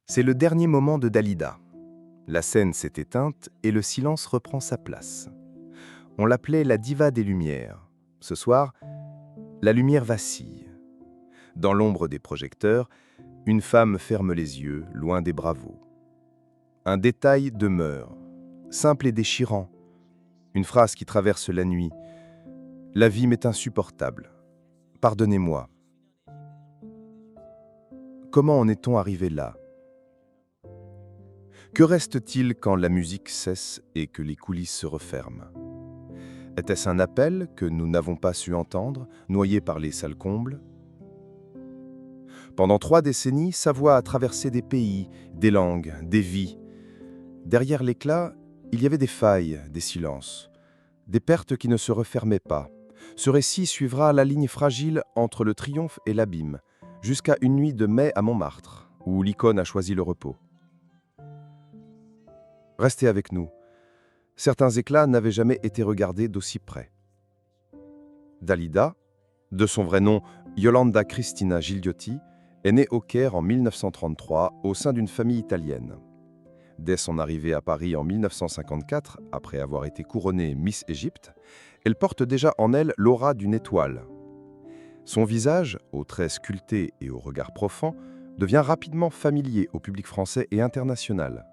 C'est le dernier moment de Dalida. La scène s'est éteinte et le silence reprend sa place. On l'appelait la diva des Lumières. Ce soir, la lumière vacille. Dans l'ombre des projecteurs, une femme ferme les yeux, loin des bravos. Un détail demeure, simple et déchirant. Une phrase qui traverse la nuit. La vie m'est insupportable. Pardonnez-moi. Comment en est-on arrivé là? Que reste-t-il quand la musique cesse et que les coulisses se referment? Était-ce un appel que nous n'avons pas su entendre, noyé par les salles combles? Pendant 3 décennies, sa voix a traversé des pays, des langues, des vies. Derrière l'éclat, il y avait des failles, des silences, des pertes qui ne se refermaient pas. Ce récit suivra la ligne fragile entre le triomphe et l'abîme, jusqu'à une nuit de mai à Montmartre, où l'icône a choisi le repos. Restez avec nous. Certains éclats n'avaient jamais été regardés d'aussi près. Dalida, de son vrai nom Yolanda Cristina Gigliotti, est née au Caire en 1933 au sein d'une famille italienne. Dès son arrivée à Paris en 1954, après avoir été couronnée Miss Égypte, elle porte déjà en elle l'aura d'une étoile. Son visage, aux traits sculptés et au regard profond, devient rapidement familier au public français et international.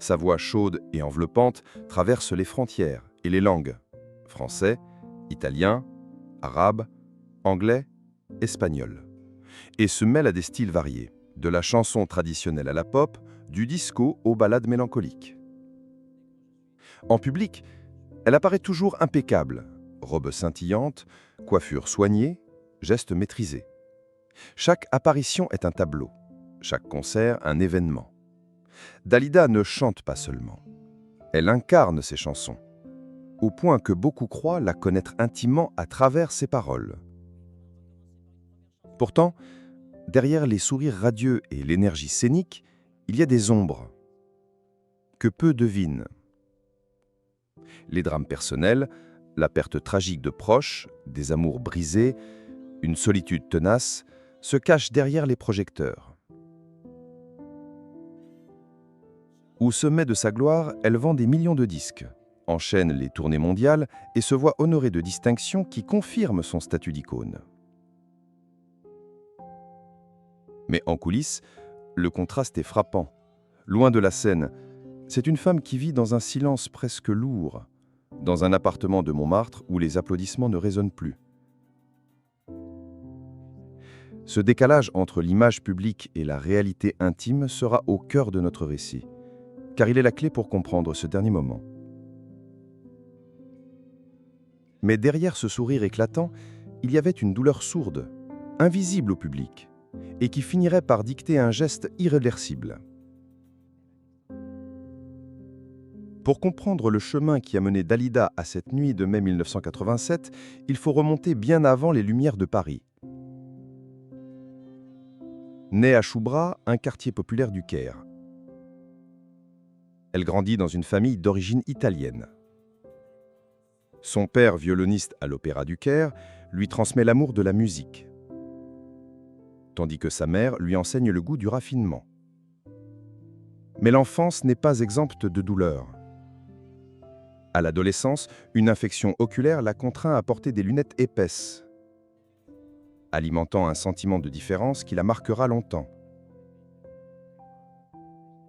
Sa voix chaude et enveloppante traverse les frontières et les langues. Français, italien, arabe, anglais, espagnol. Et se mêle à des styles variés, de la chanson traditionnelle à la pop, du disco aux ballades mélancoliques. En public, elle apparaît toujours impeccable, robe scintillante, coiffure soignée, gestes maîtrisés. Chaque apparition est un tableau, chaque concert un événement. Dalida ne chante pas seulement. Elle incarne ses chansons, au point que beaucoup croient la connaître intimement à travers ses paroles. Pourtant, derrière les sourires radieux et l'énergie scénique, il y a des ombres que peu devinent. Les drames personnels, la perte tragique de proches, des amours brisés, une solitude tenace, se cachent derrière les projecteurs. Au sommet de sa gloire, elle vend des millions de disques, enchaîne les tournées mondiales et se voit honorée de distinctions qui confirment son statut d'icône. Mais en coulisses, le contraste est frappant. Loin de la scène, c'est une femme qui vit dans un silence presque lourd, dans un appartement de Montmartre où les applaudissements ne résonnent plus. Ce décalage entre l'image publique et la réalité intime sera au cœur de notre récit, car il est la clé pour comprendre ce dernier moment. Mais derrière ce sourire éclatant, il y avait une douleur sourde, invisible au public, et qui finirait par dicter un geste irréversible. Pour comprendre le chemin qui a mené Dalida à cette nuit de mai 1987, il faut remonter bien avant les Lumières de Paris. Née à Choubra, un quartier populaire du Caire. Elle grandit dans une famille d'origine italienne. Son père, violoniste à l'Opéra du Caire, lui transmet l'amour de la musique, tandis que sa mère lui enseigne le goût du raffinement. Mais l'enfance n'est pas exempte de douleur. À l'adolescence, une infection oculaire la contraint à porter des lunettes épaisses, alimentant un sentiment de différence qui la marquera longtemps.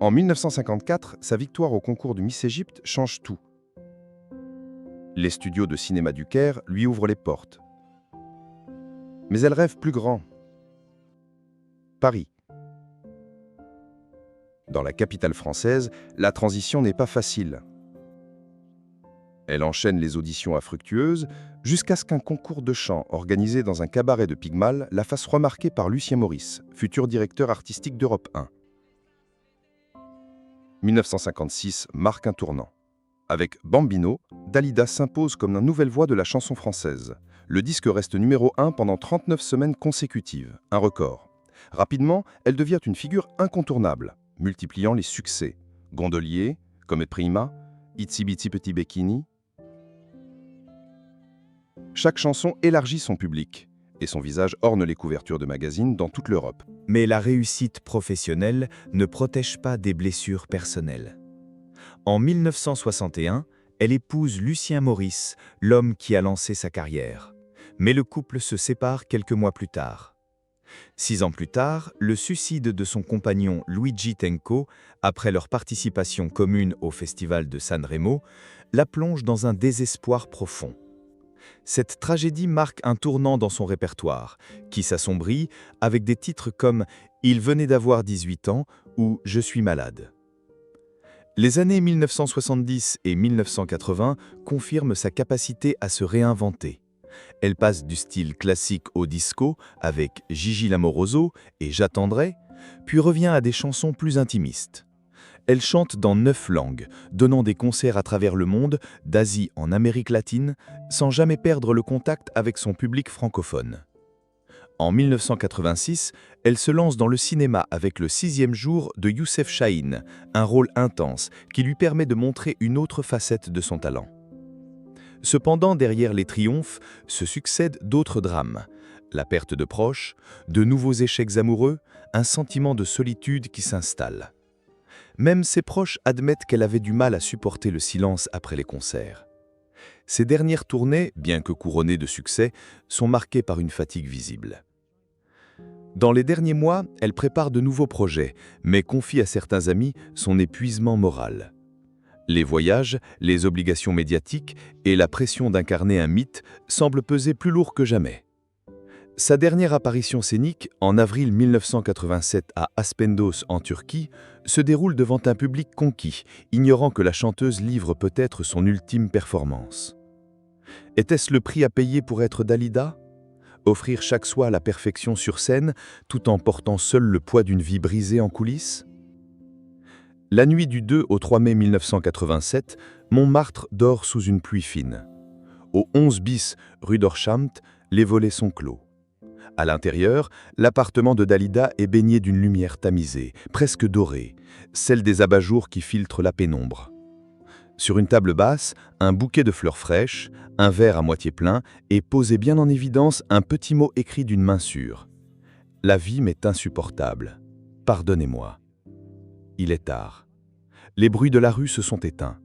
En 1954, sa victoire au concours de Miss Égypte change tout. Les studios de cinéma du Caire lui ouvrent les portes. Mais elle rêve plus grand. Paris. Dans la capitale française, la transition n'est pas facile. Elle enchaîne les auditions infructueuses jusqu'à ce qu'un concours de chant organisé dans un cabaret de Pygmale la fasse remarquer par Lucien Maurice, futur directeur artistique d'Europe 1. 1956 marque un tournant. Avec Bambino, Dalida s'impose comme la nouvelle voix de la chanson française. Le disque reste numéro 1 pendant 39 semaines consécutives, un record. Rapidement, elle devient une figure incontournable, multipliant les succès. Gondolier, Come Prima, Itsy Bitsy Petit Bikini. Chaque chanson élargit son public, et son visage orne les couvertures de magazines dans toute l'Europe. Mais la réussite professionnelle ne protège pas des blessures personnelles. En 1961, elle épouse Lucien Maurice, l'homme qui a lancé sa carrière. Mais le couple se sépare quelques mois plus tard. 6 ans plus tard, le suicide de son compagnon Luigi Tenco, après leur participation commune au festival de Sanremo, la plonge dans un désespoir profond. Cette tragédie marque un tournant dans son répertoire, qui s'assombrit avec des titres comme « Il venait d'avoir 18 ans » ou « Je suis malade ». Les années 1970 et 1980 confirment sa capacité à se réinventer. Elle passe du style classique au disco avec Gigi Lamoroso et J'attendrai, puis revient à des chansons plus intimistes. Elle chante dans 9 langues, donnant des concerts à travers le monde, d'Asie en Amérique latine, sans jamais perdre le contact avec son public francophone. En 1986, elle se lance dans le cinéma avec Le 6e jour de Youssef Chahine, un rôle intense qui lui permet de montrer une autre facette de son talent. Cependant, derrière les triomphes se succèdent d'autres drames. La perte de proches, de nouveaux échecs amoureux, un sentiment de solitude qui s'installe. Même ses proches admettent qu'elle avait du mal à supporter le silence après les concerts. Ses dernières tournées, bien que couronnées de succès, sont marquées par une fatigue visible. Dans les derniers mois, elle prépare de nouveaux projets, mais confie à certains amis son épuisement moral. Les voyages, les obligations médiatiques et la pression d'incarner un mythe semblent peser plus lourd que jamais. Sa dernière apparition scénique, en avril 1987 à Aspendos en Turquie, se déroule devant un public conquis, ignorant que la chanteuse livre peut-être son ultime performance. Était-ce le prix à payer pour être Dalida ? Offrir chaque soir la perfection sur scène, tout en portant seul le poids d'une vie brisée en coulisses ? La nuit du 2 au 3 mai 1987, Montmartre dort sous une pluie fine. Au 11 bis rue d'Orchampt, les volets sont clos. À l'intérieur, l'appartement de Dalida est baigné d'une lumière tamisée, presque dorée, celle des abat-jours qui filtrent la pénombre. Sur une table basse, un bouquet de fleurs fraîches, un verre à moitié plein et posé bien en évidence un petit mot écrit d'une main sûre. « La vie m'est insupportable. Pardonnez-moi. » Il est tard. Les bruits de la rue se sont éteints.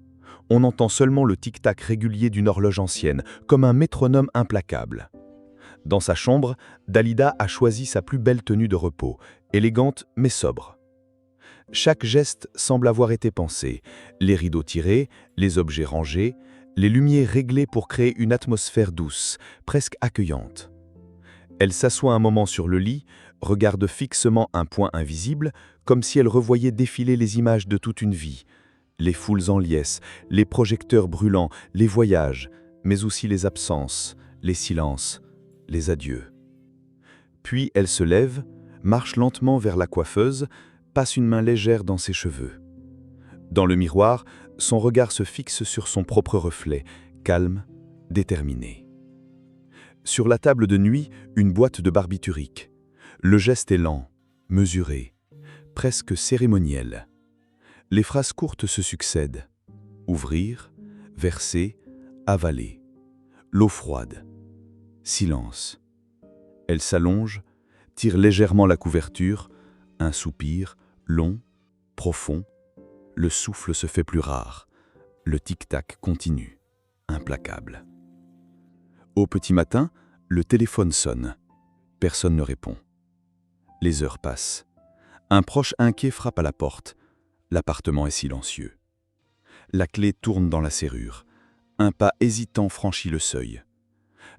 On entend seulement le tic-tac régulier d'une horloge ancienne, comme un métronome implacable. Dans sa chambre, Dalida a choisi sa plus belle tenue de repos, élégante mais sobre. Chaque geste semble avoir été pensé, les rideaux tirés, les objets rangés, les lumières réglées pour créer une atmosphère douce, presque accueillante. Elle s'assoit un moment sur le lit, regarde fixement un point invisible, comme si elle revoyait défiler les images de toute une vie, les foules en liesse, les projecteurs brûlants, les voyages, mais aussi les absences, les silences, les adieux. Puis elle se lève, marche lentement vers la coiffeuse, passe une main légère dans ses cheveux. Dans le miroir, son regard se fixe sur son propre reflet, calme, déterminé. Sur la table de nuit, une boîte de barbiturique. Le geste est lent, mesuré, presque cérémoniel. Les phrases courtes se succèdent. Ouvrir, verser, avaler. L'eau froide. Silence. Elle s'allonge, tire légèrement la couverture, un soupir, long, profond. Le souffle se fait plus rare. Le tic-tac continue, implacable. Au petit matin, le téléphone sonne. Personne ne répond. Les heures passent. Un proche inquiet frappe à la porte. L'appartement est silencieux. La clé tourne dans la serrure. Un pas hésitant franchit le seuil.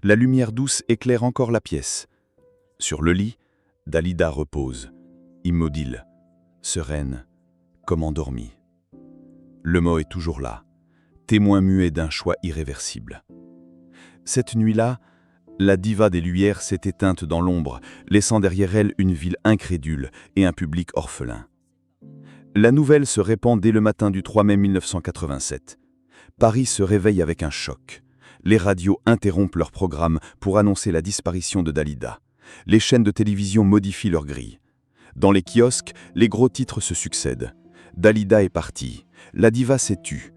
La lumière douce éclaire encore la pièce. Sur le lit, Dalida repose, immobile, sereine, comme endormie. Le mot est toujours là, témoin muet d'un choix irréversible. Cette nuit-là, la diva des Lumières s'est éteinte dans l'ombre, laissant derrière elle une ville incrédule et un public orphelin. La nouvelle se répand dès le matin du 3 mai 1987. Paris se réveille avec un choc. Les radios interrompent leur programme pour annoncer la disparition de Dalida. Les chaînes de télévision modifient leur grille. Dans les kiosques, les gros titres se succèdent. Dalida est partie. La diva s'est tue.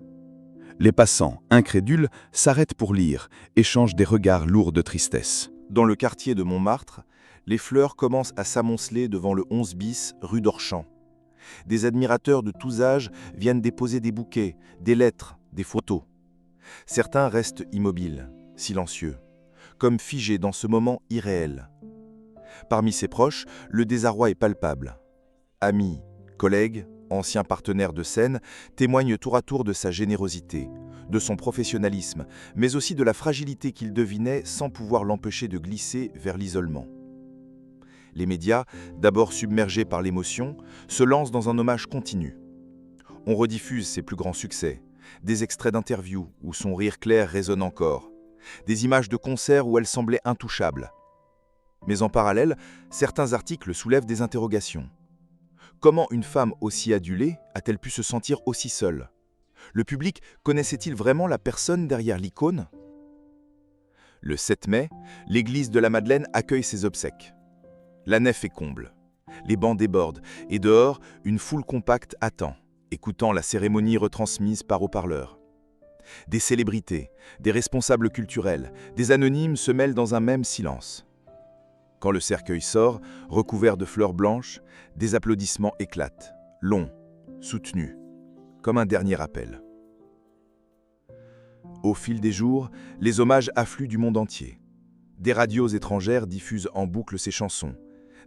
Les passants, incrédules, s'arrêtent pour lire, échangent des regards lourds de tristesse. Dans le quartier de Montmartre, Les fleurs commencent à s'amonceler devant le 11 bis, rue d'Orchamps. Des admirateurs de tous âges viennent déposer des bouquets, des lettres, des photos. Certains restent immobiles, silencieux, comme figés dans ce moment irréel. Parmi ses proches, le désarroi est palpable. Amis, collègues, anciens partenaires de scène témoignent tour à tour de sa générosité, de son professionnalisme, mais aussi de la fragilité qu'il devinait sans pouvoir l'empêcher de glisser vers l'isolement. Les médias, d'abord submergés par l'émotion, se lancent dans un hommage continu. On rediffuse ses plus grands succès, des extraits d'interviews où son rire clair résonne encore, des images de concerts où elle semblait intouchable. Mais en parallèle, certains articles soulèvent des interrogations. Comment une femme aussi adulée a-t-elle pu se sentir aussi seule? Le public connaissait-il vraiment la personne derrière l'icône? Le 7 mai, l'église de la Madeleine accueille ses obsèques. La nef est comble. Les bancs débordent et dehors, une foule compacte attend, écoutant la cérémonie retransmise par haut-parleurs. Des célébrités, des responsables culturels, des anonymes se mêlent dans un même silence. Quand le cercueil sort, recouvert de fleurs blanches, des applaudissements éclatent, longs, soutenus, comme un dernier appel. Au fil des jours, les hommages affluent du monde entier. Des radios étrangères diffusent en boucle ses chansons.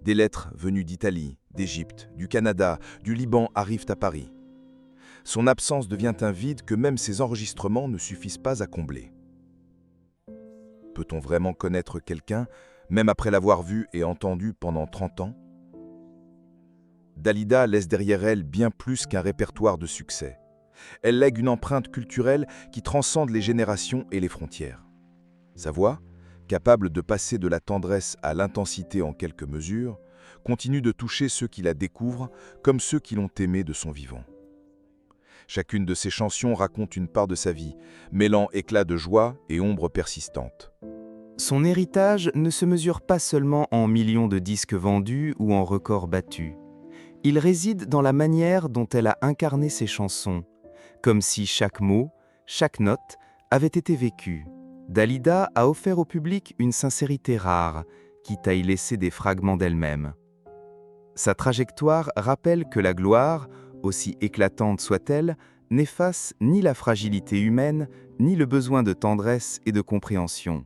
Des lettres venues d'Italie, d'Égypte, du Canada, du Liban arrivent à Paris. Son absence devient un vide que même ses enregistrements ne suffisent pas à combler. Peut-on vraiment connaître quelqu'un, même après l'avoir vu et entendu pendant 30 ans? Dalida laisse derrière elle bien plus qu'un répertoire de succès. Elle lègue une empreinte culturelle qui transcende les générations et les frontières. Sa voix, capable de passer de la tendresse à l'intensité en quelques mesures, continue de toucher ceux qui la découvrent comme ceux qui l'ont aimée de son vivant. Chacune de ses chansons raconte une part de sa vie, mêlant éclat de joie et ombre persistante. Son héritage ne se mesure pas seulement en millions de disques vendus ou en records battus. Il réside dans la manière dont elle a incarné ses chansons, comme si chaque mot, chaque note avait été vécu. Dalida a offert au public une sincérité rare, quitte à y laisser des fragments d'elle-même. Sa trajectoire rappelle que la gloire, aussi éclatante soit-elle, n'efface ni la fragilité humaine, ni le besoin de tendresse et de compréhension.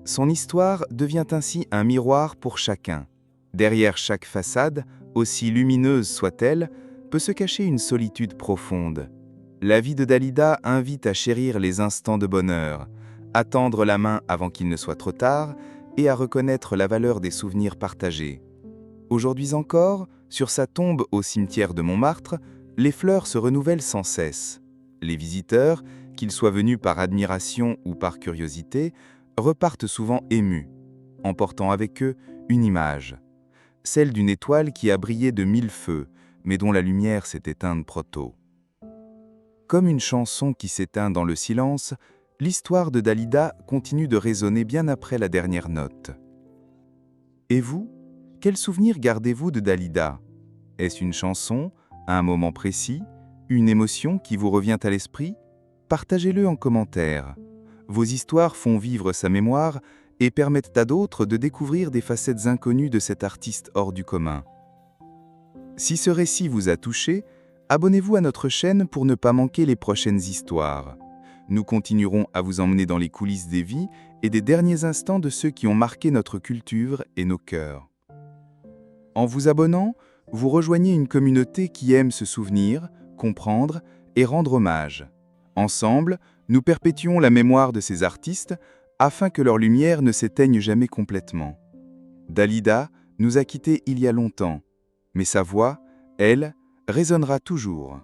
Son histoire devient ainsi un miroir pour chacun. Derrière chaque façade, aussi lumineuse soit-elle, peut se cacher une solitude profonde. La vie de Dalida invite à chérir les instants de bonheur, à tendre la main avant qu'il ne soit trop tard et à reconnaître la valeur des souvenirs partagés. Aujourd'hui encore, sur sa tombe au cimetière de Montmartre, les fleurs se renouvellent sans cesse. Les visiteurs, qu'ils soient venus par admiration ou par curiosité, repartent souvent émus, emportant avec eux une image, celle d'une étoile qui a brillé de 1000 feux, mais dont la lumière s'est éteinte trop tôt. Comme une chanson qui s'éteint dans le silence, l'histoire de Dalida continue de résonner bien après la dernière note. Et vous, quel souvenir gardez-vous de Dalida? Est-ce une chanson, un moment précis, une émotion qui vous revient à l'esprit? Partagez-le en commentaire. Vos histoires font vivre sa mémoire et permettent à d'autres de découvrir des facettes inconnues de cet artiste hors du commun. Si ce récit vous a touché, abonnez-vous à notre chaîne pour ne pas manquer les prochaines histoires. Nous continuerons à vous emmener dans les coulisses des vies et des derniers instants de ceux qui ont marqué notre culture et nos cœurs. En vous abonnant, vous rejoignez une communauté qui aime se souvenir, comprendre et rendre hommage. Ensemble, nous perpétuons la mémoire de ces artistes afin que leur lumière ne s'éteigne jamais complètement. Dalida nous a quittés il y a longtemps, mais sa voix, elle, résonnera toujours.